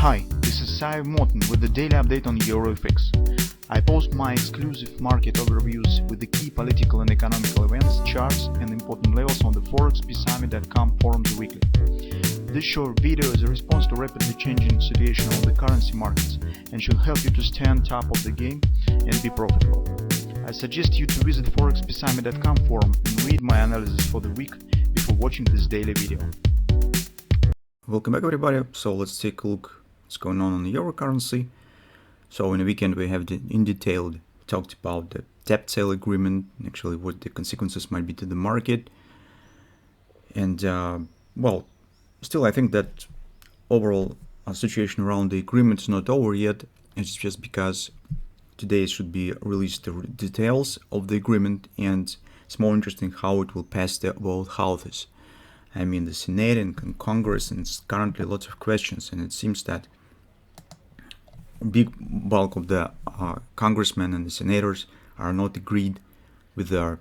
Hi, this is Sive Morten with the daily update on EuroFX. I post my exclusive market overviews with the key political and economical events, charts and important levels on the ForexPeaceArmy.com forums weekly. This short video is a response to rapidly changing situation on the currency markets and should help you to stay on top of the game and be profitable. I suggest you to visit ForexPeaceArmy.com forum and read my analysis for the week before watching this daily video. Welcome back everybody. So let's take a look what's going on the euro currency. So in the weekend we have in detail talked about the debt sale agreement, actually what the consequences might be to the market. And well, still I think that overall situation around the agreement is not over yet. It's just because today should be released the details of the agreement, and it's more interesting how it will pass the both houses. I mean the Senate and Congress, and it's currently lots of questions, and it seems that a big bulk of the congressmen and the senators are not agreed with the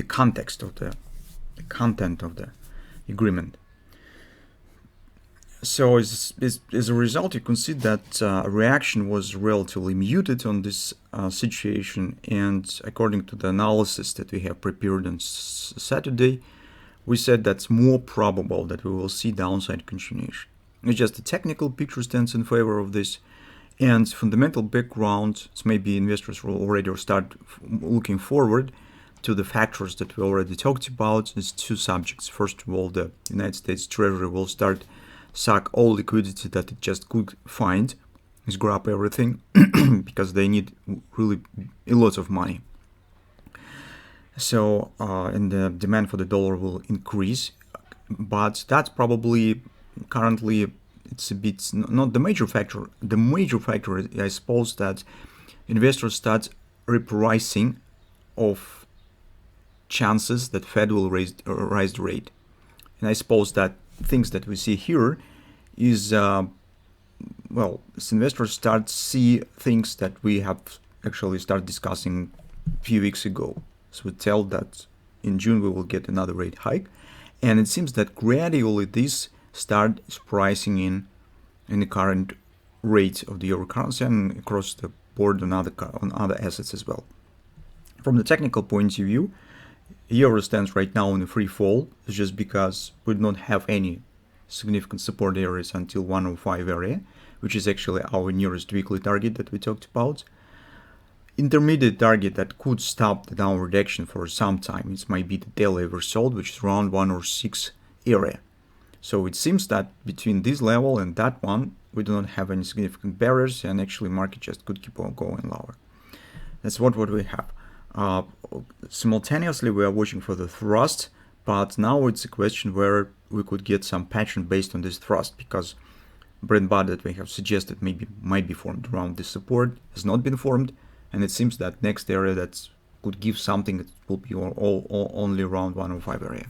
context of the content of the agreement. So as a result, you can see that reaction was relatively muted on this situation, and according to the analysis that we have prepared on Saturday, we said that's more probable that we will see downside continuation. It's just the technical picture stands in favor of this, and fundamental background, it's maybe investors will already start looking forward to the factors that we already talked about. There's two subjects. First of all, the United States Treasury will start suck all liquidity that it just could find, is grab everything because they need really a lot of money. So and the demand for the dollar will increase, but that's probably currently it's a bit not the major factor. The major factor is, I suppose, that investors start repricing of chances that Fed will raise the rate, and I suppose that things that we see here is well, as investors start see things that we have actually started discussing a few weeks ago. So we tell that in June we will get another rate hike, and it seems that gradually this starts pricing in the current rate of the euro currency and across the board on other assets as well. From the technical point of view, euro stands right now in a free fall. It's just because we do not have any significant support areas until 105 area, which is actually our nearest weekly target that we talked about. Intermediate target that could stop the downward action for some time, it might be the daily oversold, which is around 106 area. So it seems that between this level and that one, we do not have any significant barriers, and actually market just could keep on going lower. That's what we have. Simultaneously, we are watching for the thrust, but now it's a question where we could get some pattern based on this thrust, because bread and butter that we have suggested might be formed around this support has not been formed, and it seems that next area that could give something that will be only around 105 area.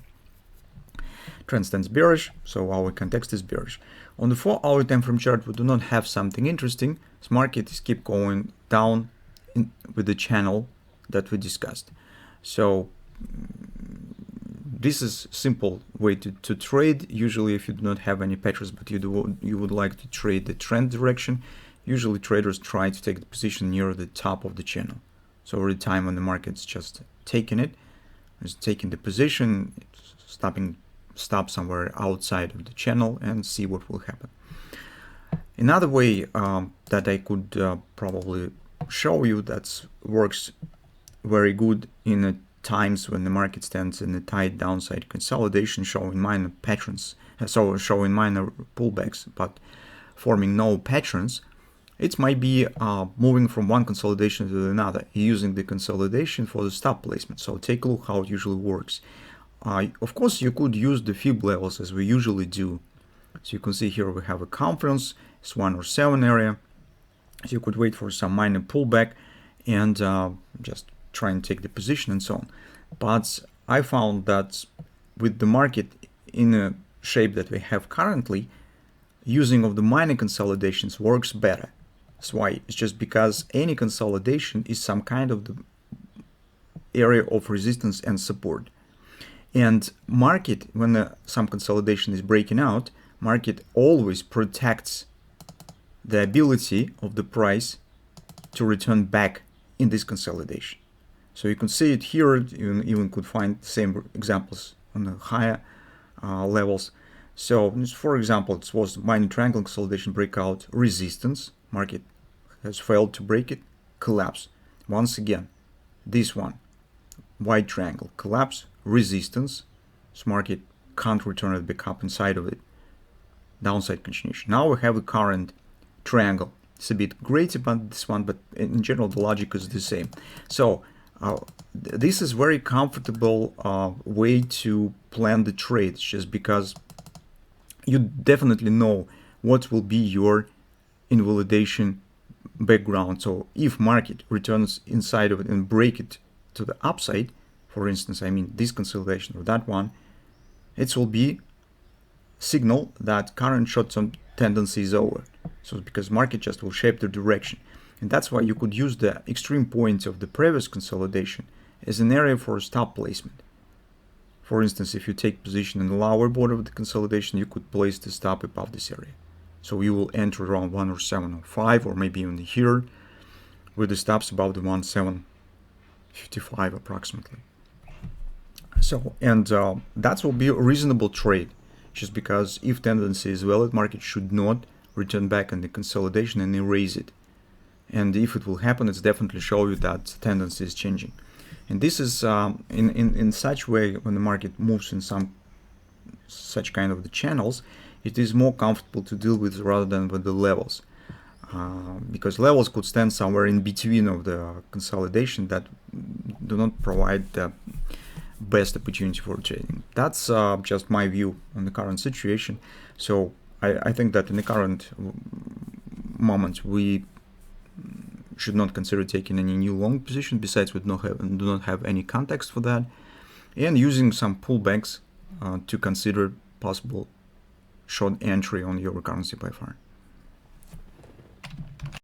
Trend stands bearish, so our context is bearish. On the 4-hour time frame chart, we do not have something interesting. This market is keep going down with the channel that we discussed. So this is simple way to trade. Usually if you do not have any patterns but you would like to trade the trend direction, usually traders try to take the position near the top of the channel. So every time when the market's just taking the position, it's stop somewhere outside of the channel and see what will happen. Another way that I could probably show you that works very good in times when the market stands in a tight downside consolidation, showing minor patterns, so showing minor pullbacks but forming no patterns, it might be moving from one consolidation to another, using the consolidation for the stop placement. So take a look how it usually works. Of course, you could use the fib levels as we usually do. So you can see here we have a conference, it's 107 area. So you could wait for some minor pullback and just try and take the position and so on. But I found that with the market in a shape that we have currently, using of the minor consolidations works better. That's why. It's just because any consolidation is some kind of the area of resistance and support. And market, when some consolidation is breaking out, market always protects the ability of the price to return back in this consolidation. So you can see it here. You even could find the same examples on the higher levels. So for example, it was minor triangle consolidation breakout, resistance, market has failed to break it, collapse. Once again, this one, white triangle, collapse, resistance, so market can't return it back up inside of it, downside continuation. Now we have a current triangle. It's a bit greater than this one, but in general the logic is the same. So this is very comfortable way to plan the trades, just because you definitely know what will be your invalidation background. So if market returns inside of it and break it to the upside, for instance, I mean this consolidation or that one, it will be signal that current short-term tendency is over. So because market just will shape the direction. And that's why you could use the extreme points of the previous consolidation as an area for a stop placement. For instance, if you take position in the lower border of the consolidation, you could place the stop above this area. So you will enter around 107.05 or maybe even here with the stops above the 107.55 approximately. So, and that will be a reasonable trade, just because if tendency is valid, market should not return back in the consolidation and erase it. And if it will happen, it's definitely show you that tendency is changing. And this is in such way, when the market moves in some such kind of the channels, it is more comfortable to deal with rather than with the levels, because levels could stand somewhere in between of the consolidation that do not provide the best opportunity for trading. That's just my view on the current situation. So I think that in the current moment we should not consider taking any new long position. Besides, we do not have any context for that, and using some pullbacks to consider possible short entry on your currency by far.